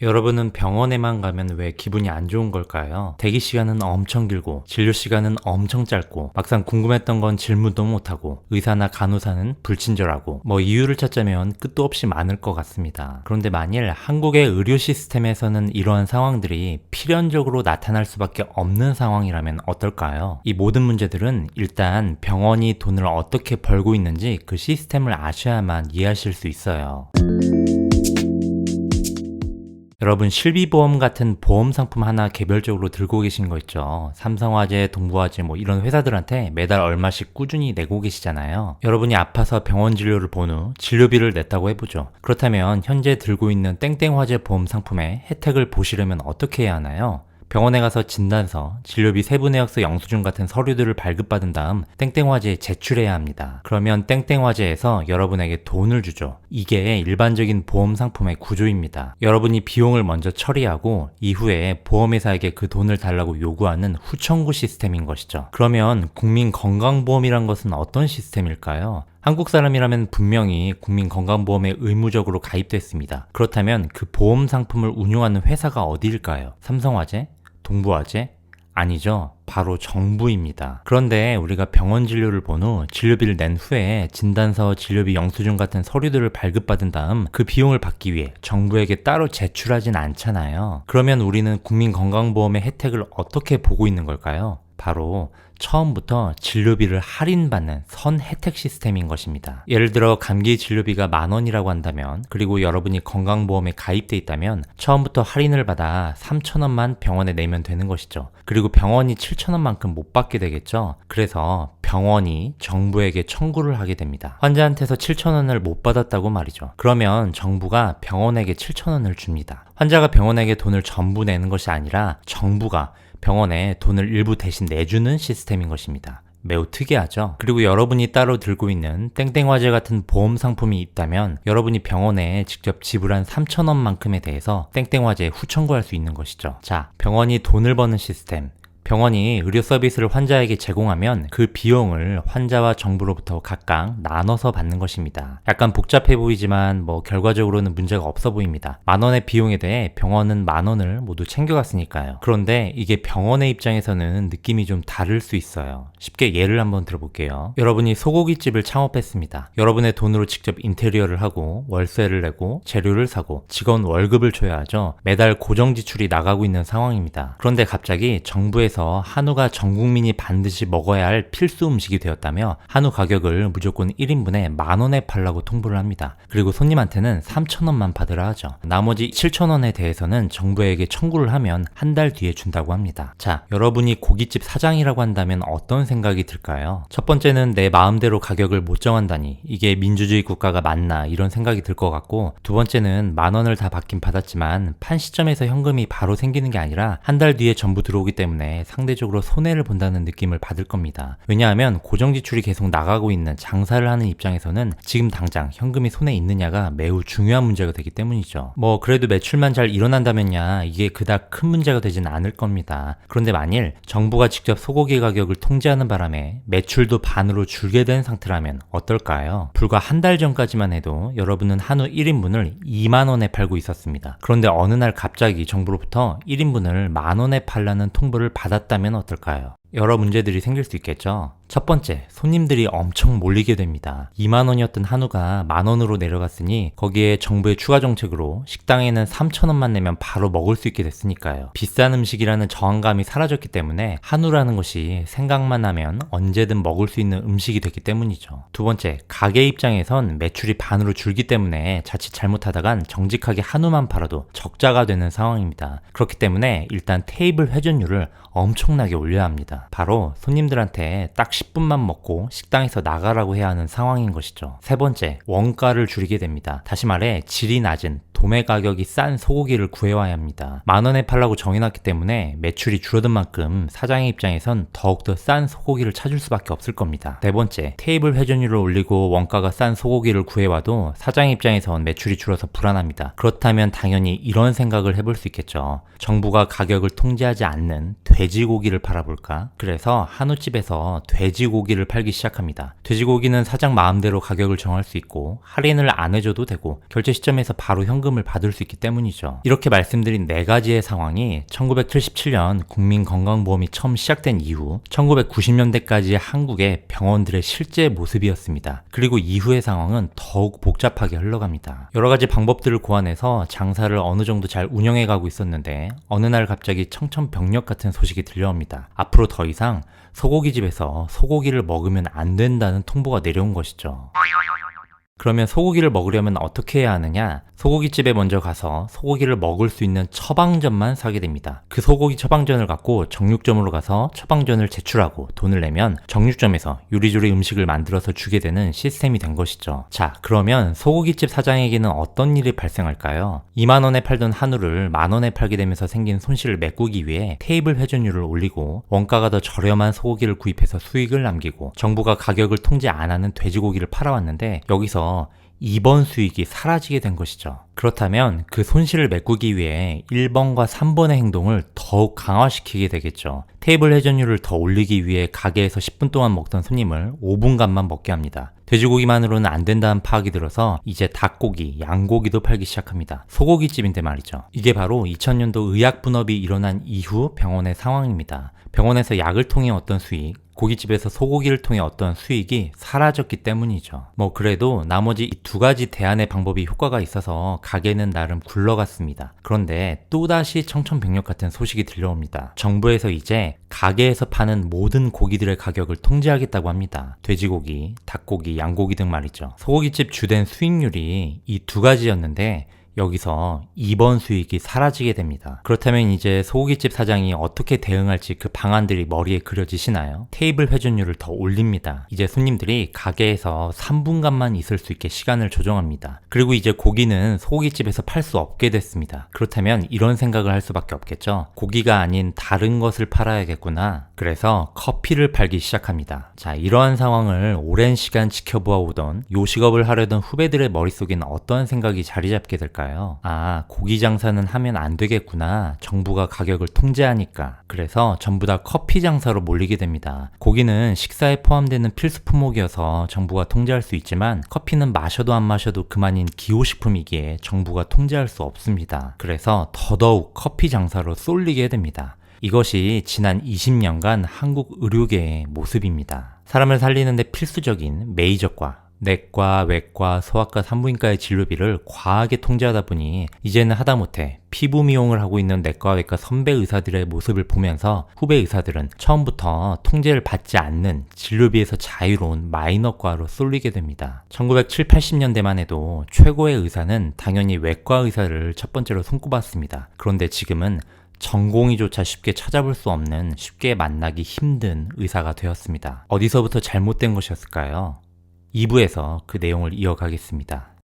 여러분은 병원에만 가면 왜 기분이 안 좋은 걸까요? 대기 시간은 엄청 길고 진료 시간은 엄청 짧고 막상 궁금했던 건 질문도 못하고 의사나 간호사는 불친절하고 이유를 찾자면 끝도 없이 많을 것 같습니다. 그런데 만일 한국의 의료 시스템에서는 이러한 상황들이 필연적으로 나타날 수밖에 없는 상황이라면 어떨까요? 이 모든 문제들은 일단 병원이 돈을 어떻게 벌고 있는지 그 시스템을 아셔야만 이해하실 수 있어요. 여러분 실비보험 같은 보험 상품 하나 개별적으로 들고 계신 거 있죠. 삼성화재, 동부화재 이런 회사들한테 매달 얼마씩 꾸준히 내고 계시잖아요. 여러분이 아파서 병원 진료를 본 후 진료비를 냈다고 해보죠. 그렇다면 현재 들고 있는 땡땡화재 보험 상품의 혜택을 보시려면 어떻게 해야 하나요? 병원에 가서 진단서, 진료비 세부내역서 영수증 같은 서류들을 발급받은 다음 땡땡화재에 제출해야 합니다. 그러면 땡땡화재에서 여러분에게 돈을 주죠. 이게 일반적인 보험 상품의 구조입니다. 여러분이 비용을 먼저 처리하고 이후에 보험회사에게 그 돈을 달라고 요구하는 후청구 시스템인 것이죠. 그러면 국민건강보험이란 것은 어떤 시스템일까요? 한국 사람이라면 분명히 국민건강보험에 의무적으로 가입됐습니다. 그렇다면 그 보험 상품을 운용하는 회사가 어디일까요? 삼성화재? 동부화재? 아니죠. 바로 정부입니다. 그런데 우리가 병원 진료를 본 후 진료비를 낸 후에 진단서, 진료비 영수증 같은 서류들을 발급받은 다음 그 비용을 받기 위해 정부에게 따로 제출하진 않잖아요. 그러면 우리는 국민건강보험의 혜택을 어떻게 보고 있는 걸까요? 바로 처음부터 진료비를 할인받는 선혜택 시스템인 것입니다. 예를 들어 감기 진료비가 10,000원이라고 한다면, 그리고 여러분이 건강보험에 가입돼 있다면 처음부터 할인을 받아 3,000원만 병원에 내면 되는 것이죠. 그리고 병원이 7,000원만큼 못 받게 되겠죠. 그래서 병원이 정부에게 청구를 하게 됩니다. 환자한테서 7,000원을 못 받았다고 말이죠. 그러면 정부가 병원에게 7,000원을 줍니다. 환자가 병원에게 돈을 전부 내는 것이 아니라 정부가 병원에 돈을 일부 대신 내주는 시스템인 것입니다. 매우 특이하죠? 그리고 여러분이 따로 들고 있는 땡땡화재 같은 보험 상품이 있다면 여러분이 병원에 직접 지불한 3,000원만큼에 대해서 땡땡화재에 후청구할 수 있는 것이죠. 자, 병원이 돈을 버는 시스템. 병원이 의료 서비스를 환자에게 제공하면 그 비용을 환자와 정부로부터 각각 나눠서 받는 것입니다. 약간 복잡해 보이지만 결과적으로는 문제가 없어 보입니다. 10,000원의 비용에 대해 병원은 10,000원을 모두 챙겨갔으니까요. 그런데 이게 병원의 입장에서는 느낌이 좀 다를 수 있어요. 쉽게 예를 한번 들어볼게요. 여러분이 소고기집을 창업했습니다. 여러분의 돈으로 직접 인테리어를 하고 월세를 내고 재료를 사고 직원 월급을 줘야 하죠. 매달 고정 지출이 나가고 있는 상황입니다. 그런데 갑자기 정부에서 한우가 전 국민이 반드시 먹어야 할 필수 음식이 되었다며 한우 가격을 무조건 1인분에 10,000원에 팔라고 통보를 합니다. 그리고 손님한테는 3,000원만 받으라 하죠. 나머지 7,000원에 대해서는 정부에게 청구를 하면 한 달 뒤에 준다고 합니다. 자, 여러분이 고깃집 사장이라고 한다면 어떤 생각이 들까요? 첫 번째는 내 마음대로 가격을 못 정한다니 이게 민주주의 국가가 맞나 이런 생각이 들 것 같고, 두 번째는 10,000원을 다 받긴 받았지만 판 시점에서 현금이 바로 생기는 게 아니라 한 달 뒤에 전부 들어오기 때문에 상대적으로 손해를 본다는 느낌을 받을 겁니다. 왜냐하면 고정 지출이 계속 나가고 있는 장사를 하는 입장에서는 지금 당장 현금이 손에 있느냐가 매우 중요한 문제가 되기 때문이죠. 그래도 매출만 잘 일어난다면야 이게 그닥 큰 문제가 되진 않을 겁니다. 그런데 만일 정부가 직접 소고기 가격을 통제하는 바람에 매출도 반으로 줄게 된 상태라면 어떨까요? 불과 한 달 전까지만 해도 여러분은 한우 1인분을 20,000원에 팔고 있었습니다. 그런데 어느 날 갑자기 정부로부터 1인분을 10,000원에 팔라는 통보를 받았다면 어떨까요? 여러 문제들이 생길 수 있겠죠. 첫 번째, 손님들이 엄청 몰리게 됩니다. 20,000원이었던 한우가 10,000원으로 내려갔으니 거기에 정부의 추가 정책으로 식당에는 3,000원만 내면 바로 먹을 수 있게 됐으니까요. 비싼 음식이라는 저항감이 사라졌기 때문에 한우라는 것이 생각만 하면 언제든 먹을 수 있는 음식이 됐기 때문이죠. 두 번째, 가게 입장에선 매출이 반으로 줄기 때문에 자칫 잘못하다간 정직하게 한우만 팔아도 적자가 되는 상황입니다. 그렇기 때문에 일단 테이블 회전율을 엄청나게 올려야 합니다. 바로 손님들한테 딱 10분만 먹고 식당에서 나가라고 해야 하는 상황인 것이죠. 세 번째, 원가를 줄이게 됩니다. 다시 말해 질이 낮은 도매 가격이 싼 소고기를 구해와야 합니다. 10,000원에 팔라고 정해놨기 때문에 매출이 줄어든 만큼 사장의 입장에선 더욱더 싼 소고기를 찾을 수밖에 없을 겁니다. 네 번째, 테이블 회전율을 올리고 원가가 싼 소고기를 구해와도 사장의 입장에선 매출이 줄어서 불안합니다. 그렇다면 당연히 이런 생각을 해볼 수 있겠죠. 정부가 가격을 통제하지 않는 돼지고기를 팔아볼까? 그래서 한우집에서 돼지고기를 팔기 시작합니다. 돼지고기는 사장 마음대로 가격을 정할 수 있고 할인을 안 해줘도 되고 결제 시점에서 바로 현금을 받을 수 있기 때문이죠. 이렇게 말씀드린 네 가지의 상황이 1977년 국민건강보험이 처음 시작된 이후 1990년대까지의 한국의 병원들의 실제 모습이었습니다. 그리고 이후의 상황은 더욱 복잡하게 흘러갑니다. 여러 가지 방법들을 고안해서 장사를 어느 정도 잘 운영해가고 있었는데 어느 날 갑자기 청천벽력 같은 소식이 들려옵니다. 앞으로 더 이상 소고기집에서 소고기를 먹으면 안 된다는 통보가 내려온 것이죠. 그러면 소고기를 먹으려면 어떻게 해야 하느냐? 소고기집에 먼저 가서 소고기를 먹을 수 있는 처방전만 사게 됩니다. 그 소고기 처방전을 갖고 정육점으로 가서 처방전을 제출하고 돈을 내면 정육점에서 요리조리 음식을 만들어서 주게 되는 시스템이 된 것이죠. 자, 그러면 소고기집 사장에게는 어떤 일이 발생할까요? 2만 원에 팔던 한우를 만 원에 팔게 되면서 생긴 손실을 메꾸기 위해 테이블 회전율을 올리고 원가가 더 저렴한 소고기를 구입해서 수익을 남기고 정부가 가격을 통제 안 하는 돼지고기를 팔아왔는데 여기서 2번 수익이 사라지게 된 것이죠. 그렇다면 그 손실을 메꾸기 위해 1번과 3번의 행동을 더욱 강화시키게 되겠죠. 테이블 회전율을 더 올리기 위해 가게에서 10분 동안 먹던 손님을 5분간만 먹게 합니다. 돼지고기만으로는 안 된다는 파악이 들어서 이제 닭고기, 양고기도 팔기 시작합니다. 소고기집인데 말이죠. 이게 바로 2000년도 의약분업이 일어난 이후 병원의 상황입니다. 병원에서 약을 통해 얻던 수익, 고깃집에서 소고기를 통해 얻던 수익이 사라졌기 때문이죠. 뭐 그래도 나머지 이 두 가지 대안의 방법이 효과가 있어서 가게는 나름 굴러갔습니다. 그런데 또다시 청천벽력 같은 소식이 들려옵니다. 정부에서 이제 가게에서 파는 모든 고기들의 가격을 통제하겠다고 합니다. 돼지고기, 닭고기, 양고기 등 말이죠. 소고기집 주된 수익률이 이 두 가지였는데 여기서 2번 수익이 사라지게 됩니다. 그렇다면 이제 소고기집 사장이 어떻게 대응할지 그 방안들이 머리에 그려지시나요? 테이블 회전율을 더 올립니다. 이제 손님들이 가게에서 3분간만 있을 수 있게 시간을 조정합니다. 그리고 이제 고기는 소고기집에서 팔 수 없게 됐습니다. 그렇다면 이런 생각을 할 수밖에 없겠죠. 고기가 아닌 다른 것을 팔아야겠구나. 그래서 커피를 팔기 시작합니다. 자, 이러한 상황을 오랜 시간 지켜보아 오던 요식업을 하려던 후배들의 머릿속에는 어떤 생각이 자리 잡게 될까요? 아, 고기 장사는 하면 안 되겠구나. 정부가 가격을 통제하니까. 그래서 전부 다 커피 장사로 몰리게 됩니다. 고기는 식사에 포함되는 필수 품목이어서 정부가 통제할 수 있지만 커피는 마셔도 안 마셔도 그만인 기호식품이기에 정부가 통제할 수 없습니다. 그래서 더더욱 커피 장사로 쏠리게 됩니다. 이것이 지난 20년간 한국 의료계의 모습입니다. 사람을 살리는데 필수적인 메이저과 내과, 외과, 소아과, 산부인과의 진료비를 과하게 통제하다 보니 이제는 하다못해 피부 미용을 하고 있는 내과, 외과 선배 의사들의 모습을 보면서 후배 의사들은 처음부터 통제를 받지 않는 진료비에서 자유로운 마이너과로 쏠리게 됩니다. 1970, 80년대만 해도 최고의 의사는 당연히 외과 의사를 첫 번째로 손꼽았습니다. 그런데 지금은 전공의조차 쉽게 찾아볼 수 없는, 쉽게 만나기 힘든 의사가 되었습니다. 어디서부터 잘못된 것이었을까요? 2부에서 그 내용을 이어가겠습니다.